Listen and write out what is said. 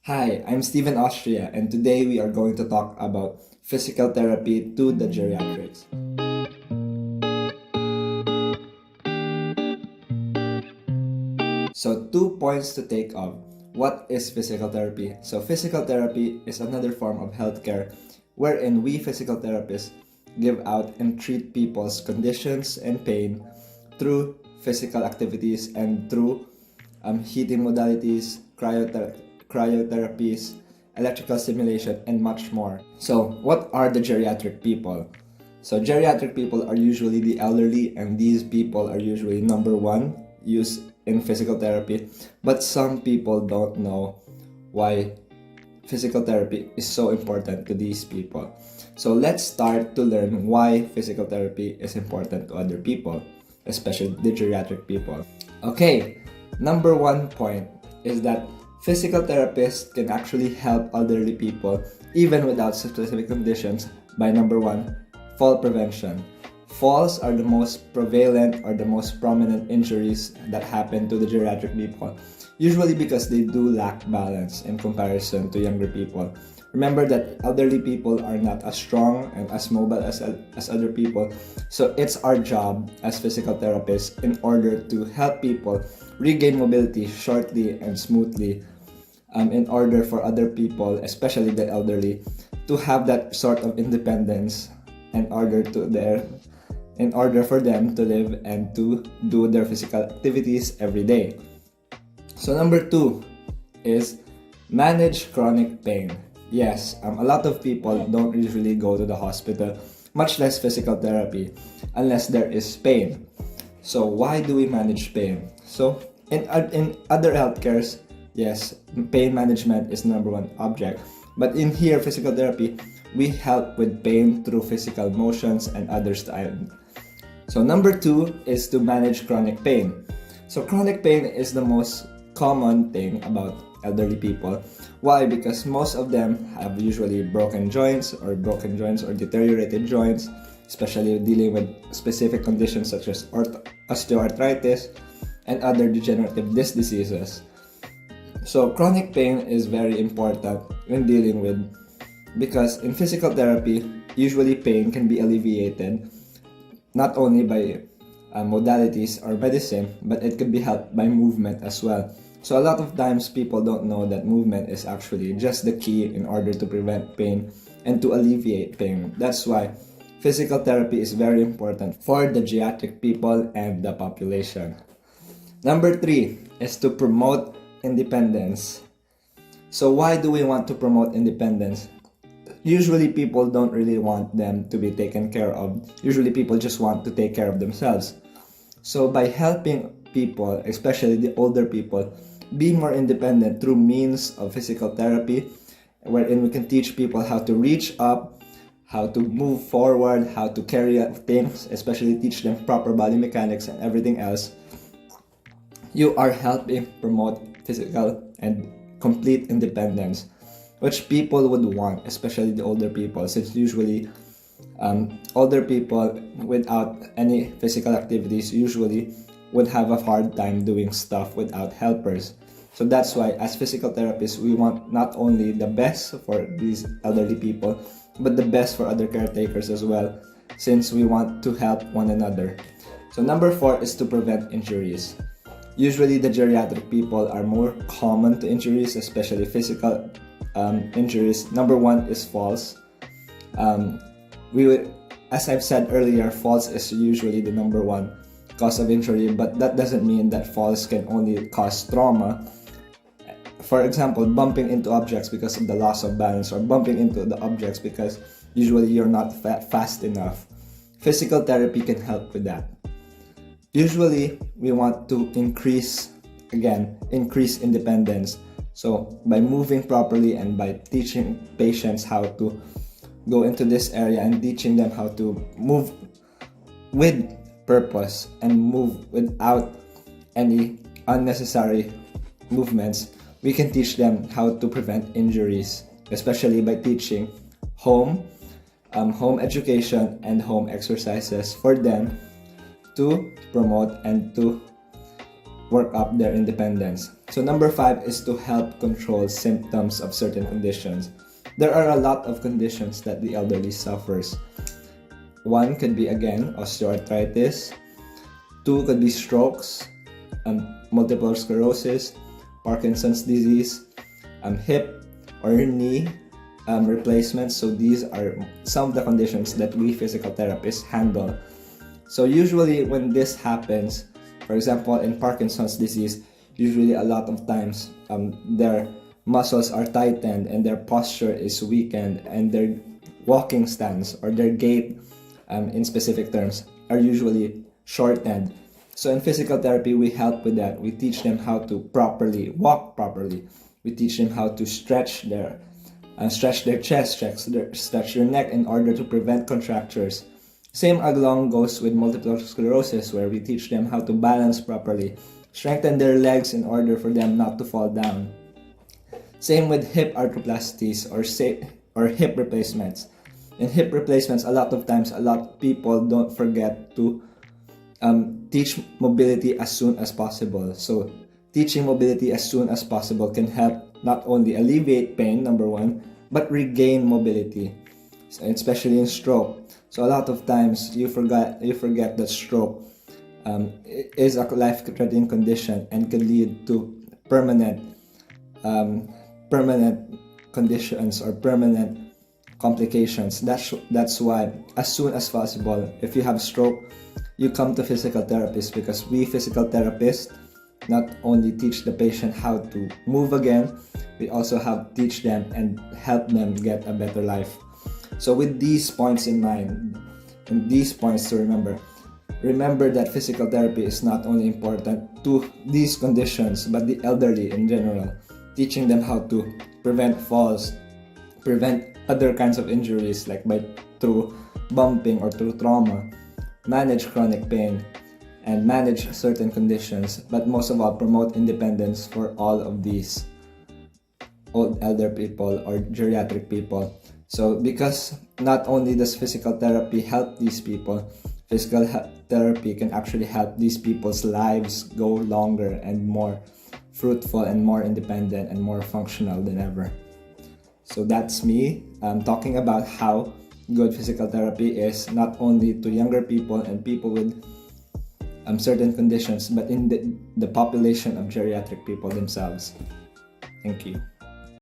Hi, I'm Steven Austria, and today we are going to talk about physical therapy to the geriatrics. So, 2 points to take of. What is physical therapy? So, physical therapy is another form of healthcare wherein we physical therapists give out and treat people's conditions and pain through physical activities and through heating modalities, cryotherapies, electrical stimulation, and much more. So, what are the geriatric people? So, geriatric people are usually the elderly, and these people are usually number one used in physical therapy. But some people don't know why physical therapy is so important to these people. So, let's start to learn why physical therapy is important to other people, especially the geriatric people. Okay, number 1 point is that physical therapists can actually help elderly people even without specific conditions by number one, fall prevention. Falls are the most prevalent or the most prominent injuries that happen to the geriatric people, usually because they do lack balance in comparison to younger people. Remember that elderly people are not as strong and as mobile as other people, so it's our job as physical therapists in order to help people regain mobility shortly and smoothly, in order for other people, especially the elderly, to have that sort of independence in order for them to live and to do their physical activities every day. So number 2 is manage chronic pain. Yes, a lot of people don't usually go to the hospital, much less physical therapy, unless there is pain. So why do we manage pain? So in other healthcares, yes, pain management is number one object. But in here, physical therapy, we help with pain through physical motions and other styles. So number 2 is to manage chronic pain. So chronic pain is the most common thing about elderly people. Why? Because most of them have usually broken joints or deteriorated joints, especially dealing with specific conditions such as osteoarthritis and other degenerative disc diseases. So chronic pain is very important in dealing with, because in physical therapy, usually pain can be alleviated not only by modalities or medicine, but it could be helped by movement as well. So a lot of times people don't know that movement is actually just the key in order to prevent pain and to alleviate pain. That's why physical therapy is very important for the geriatric people and the population. Number 3 is to promote independence. So why do we want to promote independence? Usually people don't really want them to be taken care of. Usually people just want to take care of themselves. So by helping people, especially the older people, be more independent through means of physical therapy, wherein we can teach people how to reach up, how to move forward, how to carry out things, especially teach them proper body mechanics and everything else, you are helping promote physical and complete independence, which people would want, especially the older people, since usually older people without any physical activities usually would have a hard time doing stuff without helpers. So that's why as physical therapists, we want not only the best for these elderly people, but the best for other caretakers as well, since we want to help one another. So number 4 is to prevent injuries. Usually the geriatric people are more common to injuries, especially physical injuries. Number 1 is falls. As I've said earlier, falls is usually the number 1 cause of injury, but that doesn't mean that falls can only cause trauma. For example, bumping into objects because of the loss of balance, or bumping into the objects because usually you're not fast enough. Physical therapy can help with that. Usually, we want to increase independence. So by moving properly and by teaching patients how to go into this area and teaching them how to move with purpose and move without any unnecessary movements, we can teach them how to prevent injuries, especially by teaching home education and home exercises for them to promote and to work up their independence. So number 5 is to help control symptoms of certain conditions. There are a lot of conditions that the elderly suffers. One could be, again, osteoarthritis. 2 could be strokes, multiple sclerosis, Parkinson's disease, hip or knee replacements. So these are some of the conditions that we physical therapists handle. So usually when this happens, for example, in Parkinson's disease, usually a lot of times their muscles are tightened and their posture is weakened, and their walking stance or their gait, in specific terms, are usually shortened. So in physical therapy, we help with that. We teach them how to properly walk properly. We teach them how to stretch their chest, stretch their neck in order to prevent contractures. Same along goes with multiple sclerosis, where we teach them how to balance properly, strengthen their legs in order for them not to fall down. Same with hip arthroplasties or hip replacements. In hip replacements, a lot of times, a lot of people don't forget to teach mobility as soon as possible. So teaching mobility as soon as possible can help not only alleviate pain, number 1, but regain mobility, especially in stroke. So a lot of times you forget that stroke is a life-threatening condition and can lead to permanent conditions or permanent complications. That's why, as soon as possible, if you have stroke, you come to physical therapists, because we physical therapists not only teach the patient how to move again, we also teach them and help them get a better life. So with these points in mind, and these points to remember that physical therapy is not only important to these conditions, but the elderly in general, teaching them how to prevent falls, prevent other kinds of injuries like through bumping or through trauma, manage chronic pain, and manage certain conditions, but most of all, promote independence for all of these old elder people or geriatric people. So because not only does physical therapy help these people, physical therapy can actually help these people's lives go longer and more fruitful and more independent and more functional than ever. So that's me talking about how good physical therapy is, not only to younger people and people with certain conditions, but in the population of geriatric people themselves. Thank you.